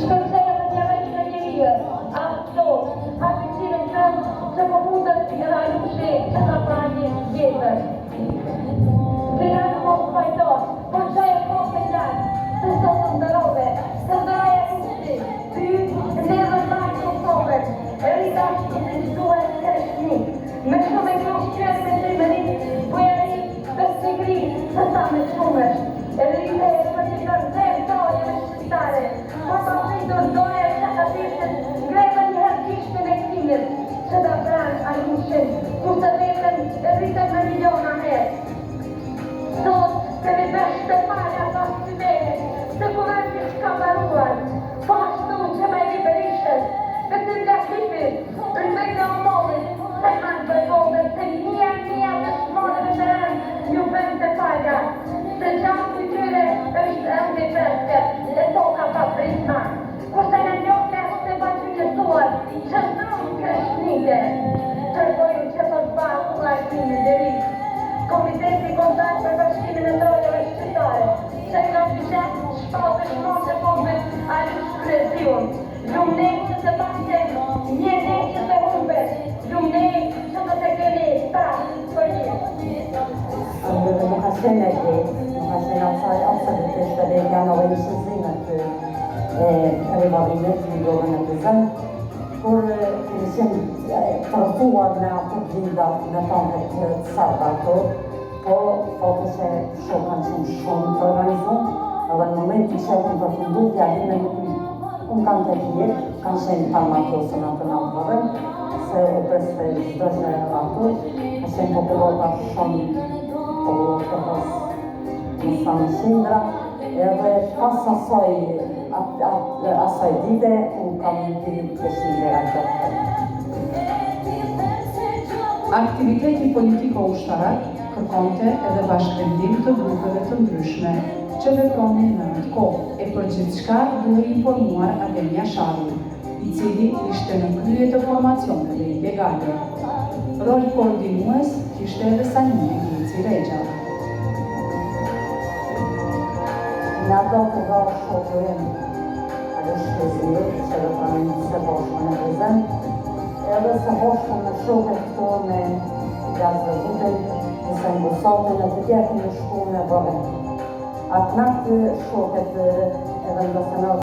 shkëllqeja dhe njëve që njërije, ato, atë cilën tëmë që po mundët i rajushi që të prani jetër. Vina në mos pajtot, po që e po me gjatë, se sot të ndërove, se ndëraj e kushti, ty, në dhe mbajtë të sovet, e rita që të duhet kërëshnik, me shumë e kështë qërë me të mërit, bujeri, besnikri, se ta me shumësh, e rita e për të kërzem dojë me shqiptare, po të fridur dojë e që atishën, greve njëherë kishtë me këtimit, që da pranë a njëshin, ku se vetën e rritën me miliona herë. Sot, se mi beshtë të palja pas të mene, se kuventi shka baruar, pashtu që me i berishës, besim nga klipit, rëmëjnë o mollit, se kanë përgodër, se një të shmone me rënë një vend të palja, se gjatë të tyre është ëndi përske, e toka pa prisma, kurse në një mes të baqyqësuar, që shumë kreshnike, kërkoju që të zbatu nga kimi dhe rritë. Komiteti kontakt për bashkimin e ndrojeve shqiptare, që nga fishet shpatë shmonë të pombet a lush krezion. Gjumë ne që të pasen, një ne që të humbet, gjumë ne që të të keni ta për një. Nuk ka qenë e gjithë, nuk ka qenë absolutisht edhe janë ove një shëzimet e rivalimet në dove në të zënë, kur kemi qenë tërtuar me ato gjinda në tonë të sarda ato, po foto që shumë kanë qenë shumë të organizuar, edhe në moment që në përfundu fjallime unë kanë të tjerë, kanë qenë palmatosë në atë natërën, se u presë çdo gjë ato, ka qenë populota shumë populota në sanë shindra, edhe pas asaj dite, unë kam një të shindera gjëtë. Aktiviteti politiko-ushtarak kërkonte edhe bashkëvendim të grupeve të ndryshme që vepronin në atë kohë, e për gjithçka duhej informuar Ademja Shalli, i cili ishte në krye të formacioneve ilegale. Rol koordinues kishte edhe Sanine Gjeci Regja. Në ato të varë shokërim edhe shkëzirë, që dhe pranin se boshme në prezent, edhe se boshme në shokët këto me gazë dhe zutën, nëse në Kosovë në të tjerë në shku në vërën. Atë naktë shokët edhe në